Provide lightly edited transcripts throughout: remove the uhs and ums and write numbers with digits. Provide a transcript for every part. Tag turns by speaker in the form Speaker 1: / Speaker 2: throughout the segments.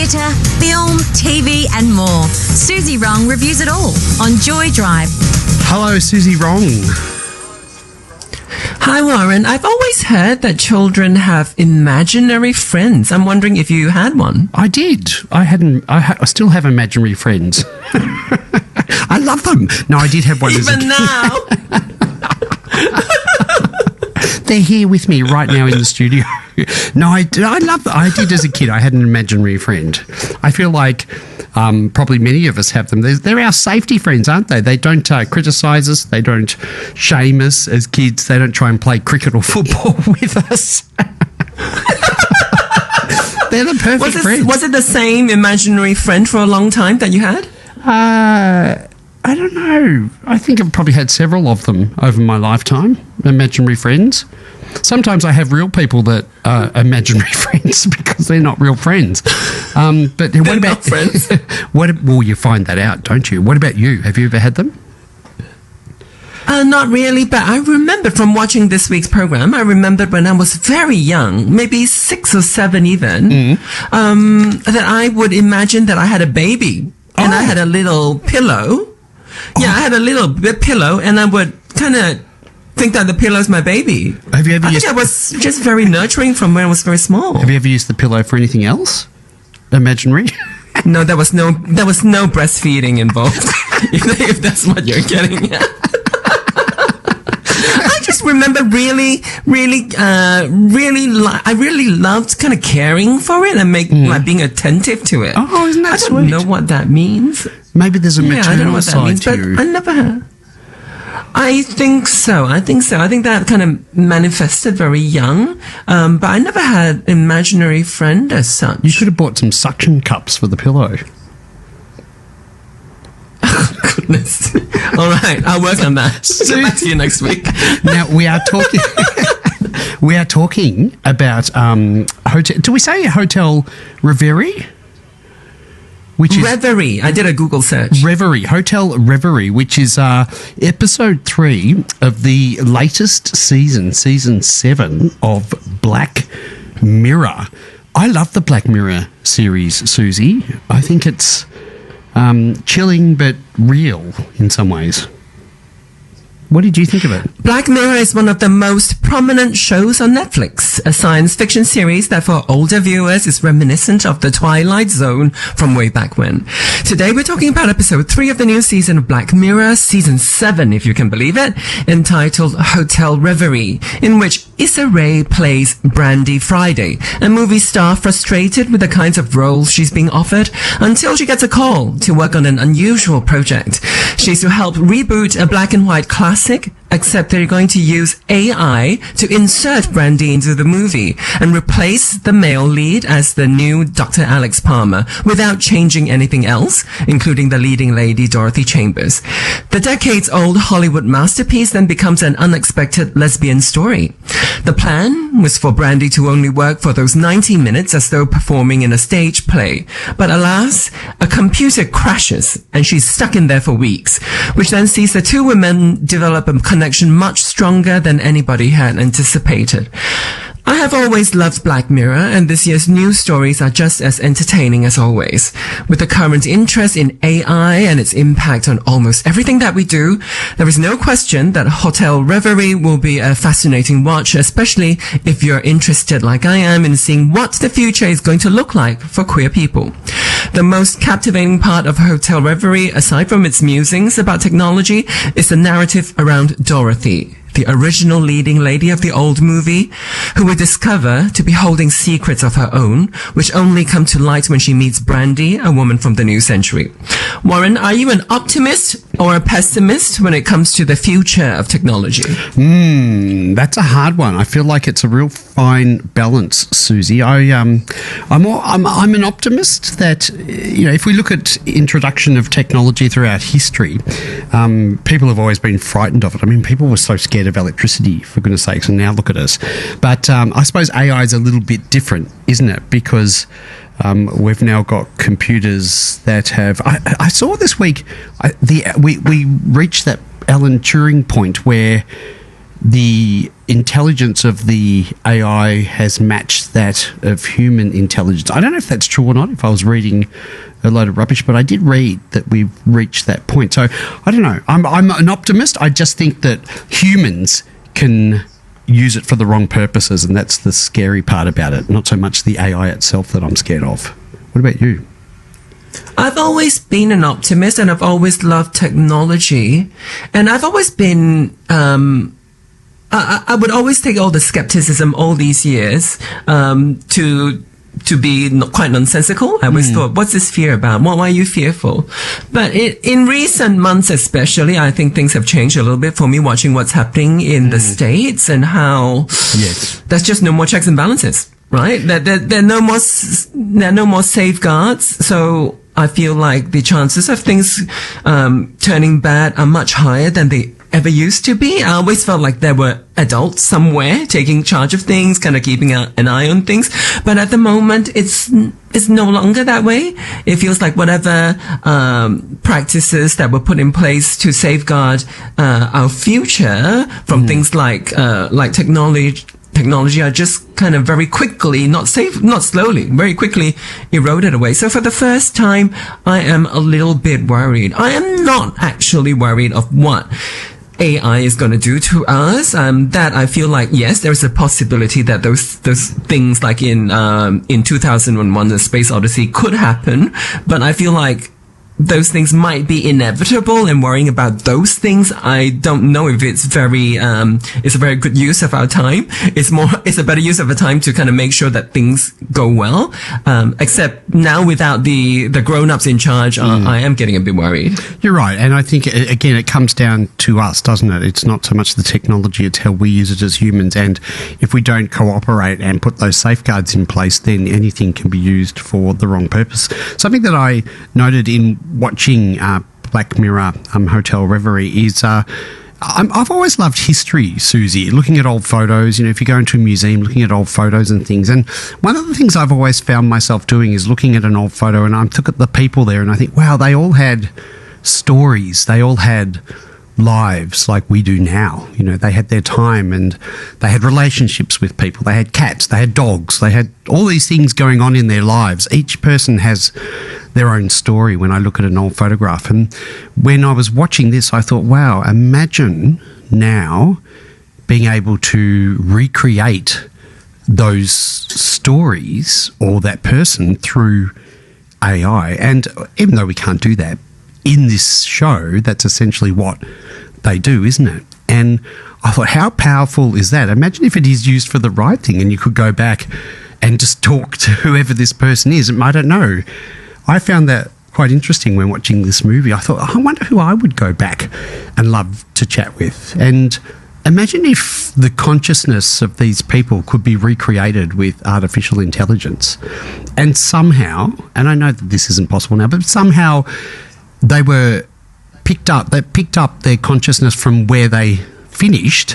Speaker 1: theatre, film, TV and more. Suzy Wrong reviews it all on Joy Drive.
Speaker 2: Hello, Suzy Wrong.
Speaker 3: Hi, Warren. I've always heard that children have imaginary friends. I'm wondering if you had one.
Speaker 2: I did. I still have imaginary friends. I love them. No, I did have one as a kid.
Speaker 3: Even now?
Speaker 2: They're here with me right now in the studio. No, I did as a kid. I had an imaginary friend. I feel like probably many of us have them. They're our safety friends, aren't they? They don't criticise us. They don't shame us as kids. They don't try and play cricket or football with us. They're the perfect friends.
Speaker 3: Was it the same imaginary friend for a long time that you had?
Speaker 2: I don't know. I think I've probably had several of them over my lifetime, imaginary friends. Sometimes I have real people that are imaginary friends because they're not real friends. But what about
Speaker 3: friends?
Speaker 2: Well, you find that out, don't you? What about you? Have you ever had them?
Speaker 3: Not really, but I remember from watching this week's program, I remembered when I was very young, maybe 6 or 7 even, that I would imagine that I had a baby and I had a little pillow. Yeah, I had a little pillow and I would kind of think that the pillow is my baby.
Speaker 2: Have you ever
Speaker 3: I think I was just very nurturing from when I was very small.
Speaker 2: Have you ever used the pillow for anything else? Imaginary?
Speaker 3: No, there was no breastfeeding involved. if that's what you're getting at. I just remember I really loved kind of caring for it and like being attentive to it.
Speaker 2: Oh, isn't that sweet?
Speaker 3: I don't know what that means.
Speaker 2: Maybe there's a maternal
Speaker 3: I don't know what that means,
Speaker 2: side to you.
Speaker 3: but I never had. I think so. I think that kind of manifested very young, but I never had an imaginary friend as such.
Speaker 2: You should have bought some suction cups for the pillow.
Speaker 3: Oh, goodness. All right, I'll work on that. Get back to you next week.
Speaker 2: Now, we are talking... we are talking about hotel... Do we say Hotel Reverie? Which is
Speaker 3: Reverie. I did a Google search.
Speaker 2: Reverie, Hotel Reverie, which is episode 3 of the latest season 7 of Black Mirror. I love the Black Mirror series, Suzy. I think it's chilling but real in some ways. What did you think of it?
Speaker 3: Black Mirror is one of the most prominent shows on Netflix, a science fiction series that for older viewers is reminiscent of the Twilight Zone from way back when. Today we're talking about episode 3 of the new season of Black Mirror, season 7 if you can believe it, entitled Hotel Reverie, in which Issa Rae plays Brandy Friday, a movie star frustrated with the kinds of roles she's being offered until she gets a call to work on an unusual project. She's to help reboot a black and white classic, except they're going to use AI to insert Brandy into the movie and replace the male lead as the new Dr. Alex Palmer without changing anything else, including the leading lady Dorothy Chambers. The decades-old Hollywood masterpiece then becomes an unexpected lesbian story. The plan was for Brandy to only work for those 90 minutes as though performing in a stage play. But alas, a computer crashes and she's stuck in there for weeks, which then sees the two women develop a connection much stronger than anybody had anticipated. I have always loved Black Mirror, and this year's news stories are just as entertaining as always. With the current interest in AI and its impact on almost everything that we do, there is no question that Hotel Reverie will be a fascinating watch, especially if you're interested, like I am, in seeing what the future is going to look like for queer people. The most captivating part of Hotel Reverie, aside from its musings about technology, is the narrative around Dorothy, the original leading lady of the old movie, who we discover to be holding secrets of her own, which only come to light when she meets Brandy, a woman from the new century. Warren, are you an optimist or a pessimist when it comes to the future of technology?
Speaker 2: That's a hard one. I feel like it's a real fine balance, Suzy. I'm an optimist that, if we look at introduction of technology throughout history, people have always been frightened of it. I mean, people were so scared of electricity, for goodness sakes, and now look at us. But I suppose AI is a little bit different, isn't it? Because we've now got computers that have... I saw this week, we reached that Alan Turing point where the intelligence of the AI has matched that of human intelligence. I don't know if that's true or not, if I was reading a load of rubbish, but I did read that we've reached that point. So I don't know. I'm an optimist. I just think that humans can use it for the wrong purposes, and that's the scary part about it, not so much the AI itself that I'm scared of. What about you?
Speaker 3: I've always been an optimist, and I've always loved technology, and I've always been I would always take all the skepticism all these years to be quite nonsensical. I always thought, what's this fear about? Why are you fearful? But in recent months especially, I think things have changed a little bit for me, watching what's happening in the States and how there's just no more checks and balances, right? There are no more safeguards. So I feel like the chances of things turning bad are much higher than they ever used to be. I always felt like there were adults somewhere taking charge of things, kind of keeping an eye on things. But at the moment, it's no longer that way. It feels like whatever practices that were put in place to safeguard our future from things like technology are just kind of very quickly, not slowly, very quickly eroded away. So for the first time, I am a little bit worried. I am not actually worried of what AI is going to do to us. That I feel like, yes, there's a possibility that those things like in 2001, The Space Odyssey could happen, but I feel like those things might be inevitable, and worrying about those things, I don't know if it's it's a very good use of our time. It's a better use of our time to kind of make sure that things go well. Except now without the grown-ups in charge, I am getting a bit worried.
Speaker 2: You're right. And I think, again, it comes down to us, doesn't it? It's not so much the technology, it's how we use it as humans. And if we don't cooperate and put those safeguards in place, then anything can be used for the wrong purpose. Something that I noted in watching Black Mirror Hotel Reverie is I've always loved history, Suzy, looking at old photos. You know, if you go into a museum, looking at old photos and things. And one of the things I've always found myself doing is looking at an old photo, and I look at the people there and I think, wow, they all had stories. They all had lives like we do now. You know, they had their time and they had relationships with people. They had cats, they had dogs, they had all these things going on in their lives. Each person has their own story when I look at an old photograph. And when I was watching this, I thought, wow, imagine now being able to recreate those stories or that person through AI. And even though we can't do that in this show, that's essentially what they do, isn't it? And I thought, how powerful is that? Imagine if it is used for the right thing and you could go back and just talk to whoever this person is. I don't know. I found that quite interesting when watching this movie. I thought, I wonder who I would go back and love to chat with. And imagine if the consciousness of these people could be recreated with artificial intelligence. And somehow, and I know that this isn't possible now, but somehow they picked up their consciousness from where they finished,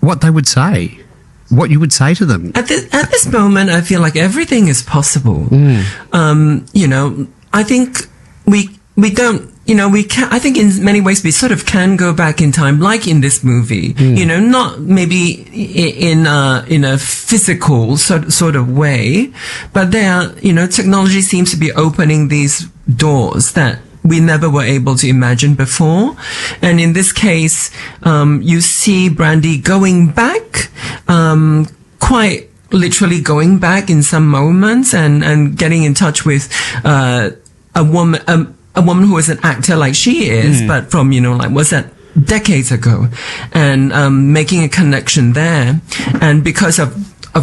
Speaker 2: what they would say, what you would say to them. At
Speaker 3: this moment, I feel like everything is possible. You know, I think we don't, you know, we can, I think in many ways we sort of can go back in time, like in this movie, you know, not maybe in a physical sort of way, but you know, technology seems to be opening these doors that we never were able to imagine before. And in this case, you see Brandy going back, quite literally going back in some moments and getting in touch with, a woman who is an actor like she is, but from, you know, like, was that decades ago, and making a connection there. And because of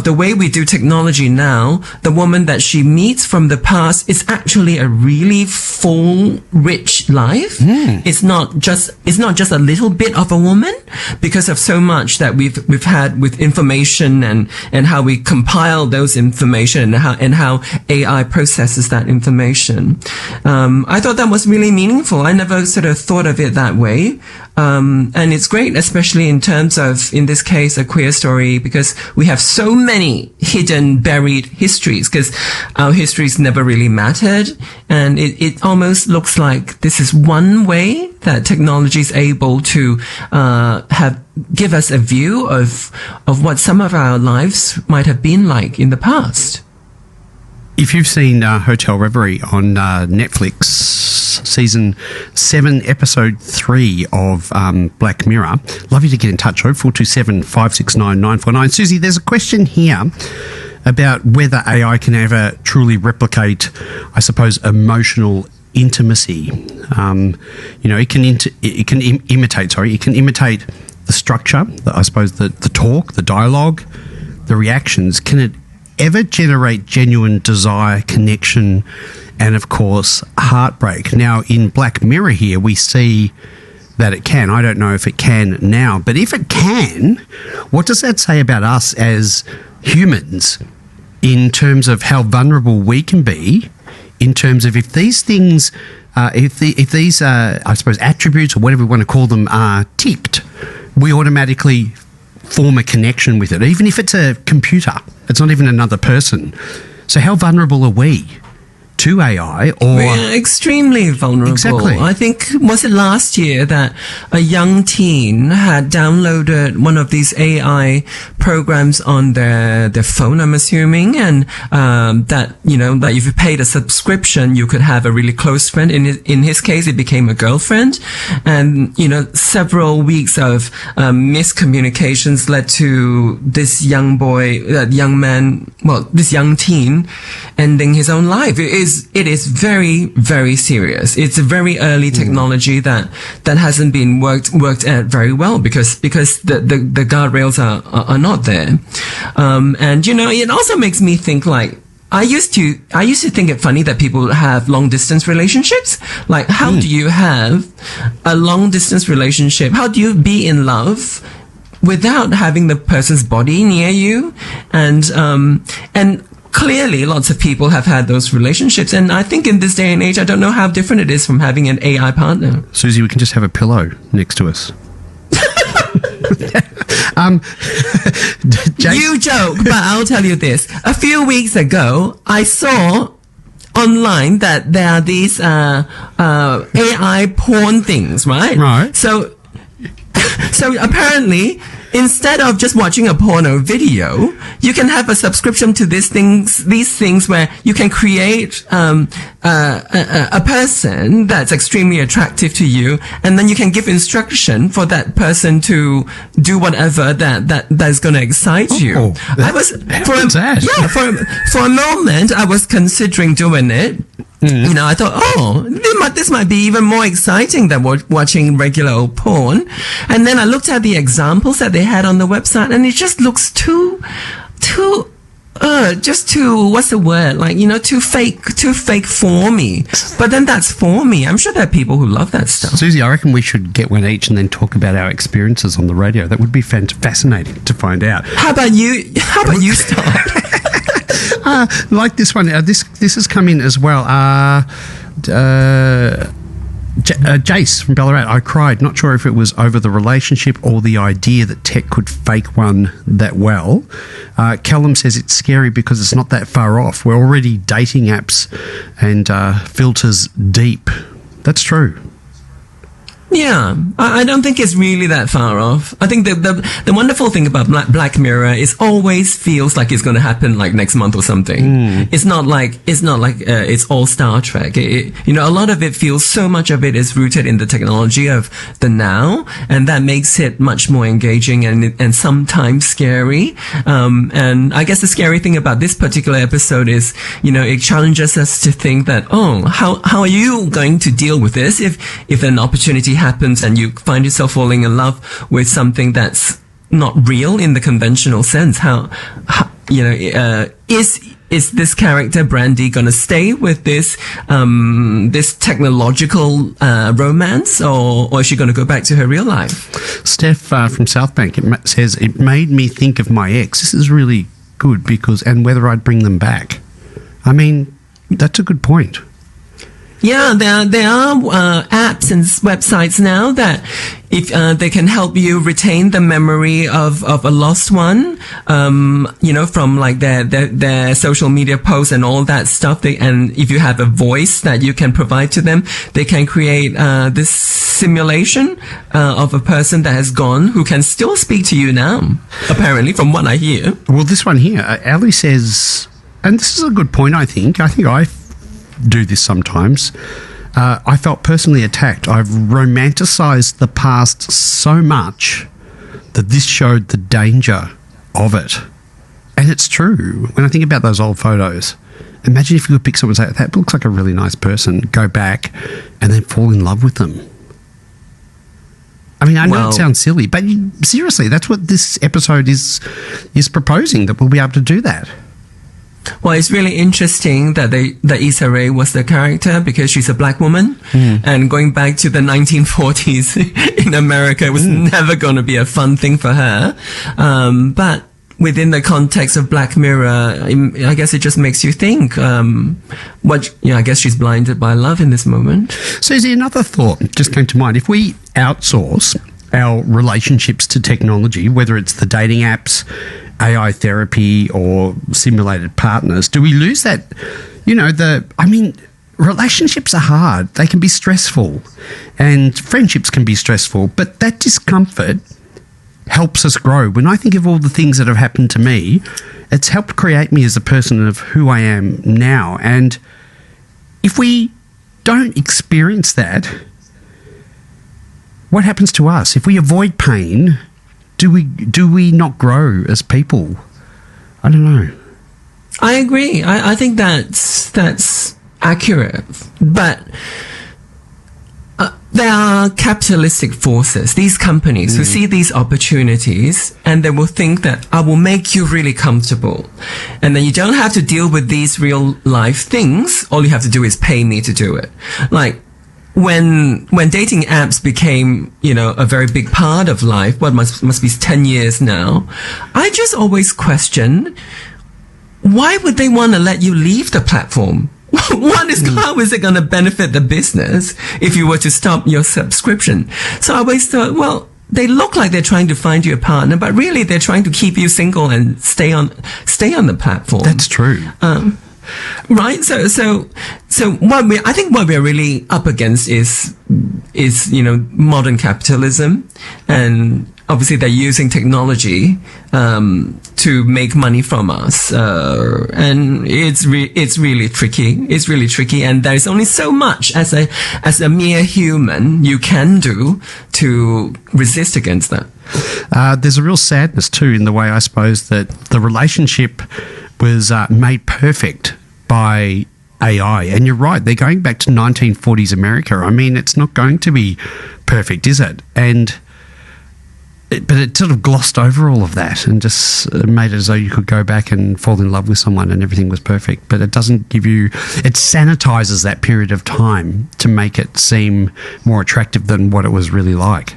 Speaker 3: the way we do technology now, the woman that she meets from the past is actually a really full, rich life. It's not just a little bit of a woman, because of so much that we've had with information and how we compile those information and how AI processes that information. I thought that was really meaningful. I never sort of thought of it that way. And it's great, especially in terms of, in this case, a queer story, because we have so many hidden, buried histories, because our histories never really mattered. And it almost looks like this is one way that technology is able to have give us a view of what some of our lives might have been like in the past.
Speaker 2: If you've seen Hotel Reverie on Netflix, season 7, episode 3 of Black Mirror, love you to get in touch. 0427 569 949. Suzy, there's a question here about whether AI can ever truly replicate, I suppose, emotional intimacy. It can imitate the structure, I suppose, the talk, the dialogue, the reactions. Can it ever generate genuine desire, connection, and of course heartbreak? Now in Black Mirror here we see that it can. I don't know if it can now, but if it can, what does that say about us as humans in terms of how vulnerable we can be, in terms of if these things, if these I suppose attributes or whatever we want to call them are ticked, we automatically form a connection with it, even if it's a computer. It's not even another person. So how vulnerable are we to AI? Or
Speaker 3: we're extremely vulnerable.
Speaker 2: Exactly.
Speaker 3: I think, was it last year that a young teen had downloaded one of these AI programs on their phone, I'm assuming, and that if you paid a subscription, you could have a really close friend. In his case, it became a girlfriend, and several weeks of miscommunications led to this young teen ending his own life. It is very, very serious. It's a very early technology that hasn't been worked at very well because the guardrails are not there. And it also makes me think, like, I used to think it funny that people have long distance relationships. Like, how do you have a long distance relationship? How do you be in love without having the person's body near you? And clearly, lots of people have had those relationships, and I think in this day and age, I don't know how different it is from having an AI partner.
Speaker 2: Suzy, we can just have a pillow next to us.
Speaker 3: You joke, but I'll tell you this. A few weeks ago, I saw online that there are these AI porn things, right?
Speaker 2: Right.
Speaker 3: So apparently, instead of just watching a porno video, you can have a subscription to these things where you can create a person that's extremely attractive to you, and then you can give instruction for that person to do whatever that is going to excite you. For a moment, I was considering doing it. I thought, this might be even more exciting than watching regular old porn. And then I looked at the examples that they had on the website, and it just looks too what's the word? Like, too fake for me. But then that's for me. I'm sure there are people who love that stuff.
Speaker 2: Suzy, I reckon we should get one each and then talk about our experiences on the radio. That would be fascinating to find out.
Speaker 3: How about you start?
Speaker 2: Like this one, this has come in as well. Jace from Ballarat, I cried. Not sure if it was over the relationship or the idea that tech could fake one that well. Callum says it's scary because it's not that far off. We're already dating apps and filters deep. That's true.
Speaker 3: Yeah, I don't think it's really that far off. I think the wonderful thing about Black Mirror is always feels like it's going to happen like next month or something. It's not like it's all Star Trek. A lot of it feels, so much of it is rooted in the technology of the now, and that makes it much more engaging and sometimes scary. And I guess the scary thing about this particular episode is, it challenges us to think that, how are you going to deal with this if an opportunity happens and you find yourself falling in love with something that's not real in the conventional sense? Is this character Brandy going to stay with this technological romance, or is she going to go back to her real life?
Speaker 2: Steph from South Bank says it made me think of my ex. This is really good and whether I'd bring them back. I mean, that's a good point.
Speaker 3: Yeah, there are apps and websites now that if they can help you retain the memory of a lost one, from like their social media posts and all that stuff. And if you have a voice that you can provide to them, they can create this simulation of a person that has gone who can still speak to you now, apparently, from what I hear.
Speaker 2: Well, this one here, Ali says, and this is a good point, I think I do this sometimes. I felt personally attacked. I've romanticized the past so much that this showed the danger of it. And it's true. When I think about those old photos, imagine if you could pick someone and say, that looks like a really nice person, go back and then fall in love with them. I mean, I know it sounds silly, but seriously, that's what this episode is proposing, that we'll be able to do that.
Speaker 3: Well, it's really interesting that Issa Rae was the character because she's a black woman. And going back to the 1940s in America, it was never going to be a fun thing for her. But within the context of Black Mirror, I guess it just makes you think, I guess she's blinded by love in this moment.
Speaker 2: Suzy, another thought just came to mind. If we outsource our relationships to technology, whether it's the dating apps, AI therapy or simulated partners, do we lose that, relationships are hard. They can be stressful and friendships can be stressful, but that discomfort helps us grow. When I think of all the things that have happened to me, it's helped create me as a person of who I am now. And if we don't experience that, what happens to us? If we avoid pain, do we not grow as people? I don't know.
Speaker 3: I agree. I think that's accurate. But there are capitalistic forces, these companies who see these opportunities and they will think that I will make you really comfortable. And then you don't have to deal with these real life things. All you have to do is pay me to do it. Like, when dating apps became, a very big part of life, must be 10 years now, I just always question, why would they want to let you leave the platform? How is it going to benefit the business if you were to stop your subscription? So I always thought, well, they look like they're trying to find you a partner, but really they're trying to keep you single and stay on the platform.
Speaker 2: That's true.
Speaker 3: Right. So I think what we're really up against is modern capitalism, and obviously they're using technology to make money from us, and it's really tricky. It's really tricky, and there's only so much as a mere human you can do to resist against that.
Speaker 2: There's a real sadness too in the way, I suppose, that the relationship was made perfect by AI. And you're right, they're going back to 1940s America. I mean, it's not going to be perfect, is it? But it sort of glossed over all of that and just made it as though you could go back and fall in love with someone and everything was perfect. But it doesn't give you... It sanitizes that period of time to make it seem more attractive than what it was really like.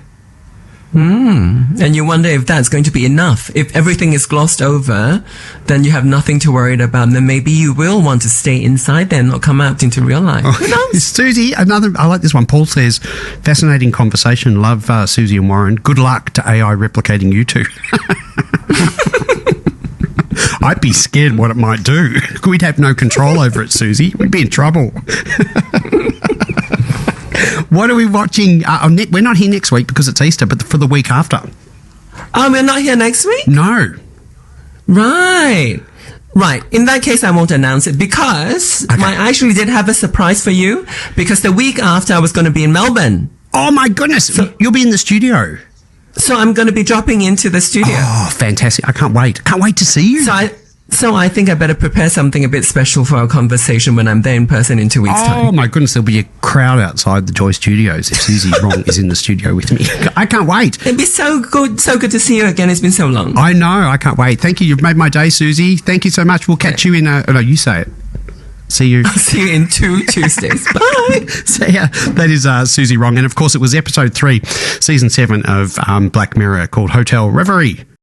Speaker 3: And you wonder if that's going to be enough. If everything is glossed over, then you have nothing to worry about. And then maybe you will want to stay inside there and not come out into real life. Who knows?
Speaker 2: Suzy, I like this one. Paul says, fascinating conversation. Love Suzy and Warren. Good luck to AI replicating you two. I'd be scared what it might do. We'd have no control over it, Suzy. We'd be in trouble. What are we watching? We're not here next week because it's Easter, but for the week after.
Speaker 3: Oh, we're not here next week?
Speaker 2: No.
Speaker 3: Right. In that case, I won't announce it because I actually did have a surprise for you, because the week after I was going to be in Melbourne.
Speaker 2: Oh, my goodness. So, you'll be in the studio.
Speaker 3: So I'm going to be dropping into the studio.
Speaker 2: Oh, fantastic. I can't wait. Can't wait to see you.
Speaker 3: So I think I better prepare something a bit special for our conversation when I'm there in person in 2 weeks' time.
Speaker 2: Oh, my goodness. There'll be a crowd outside the Joy Studios if Suzy Wrong is in the studio with me. I can't wait.
Speaker 3: It'd be so good to see you again. It's been so long.
Speaker 2: I know. I can't wait. Thank you. You've made my day, Suzy. Thank you so much. We'll catch you in no, you say it. See you.
Speaker 3: I'll see you in 2 Tuesdays. Bye.
Speaker 2: See ya. That is Suzy Wrong. And, of course, it was episode 3, season 7 of Black Mirror, called Hotel Reverie.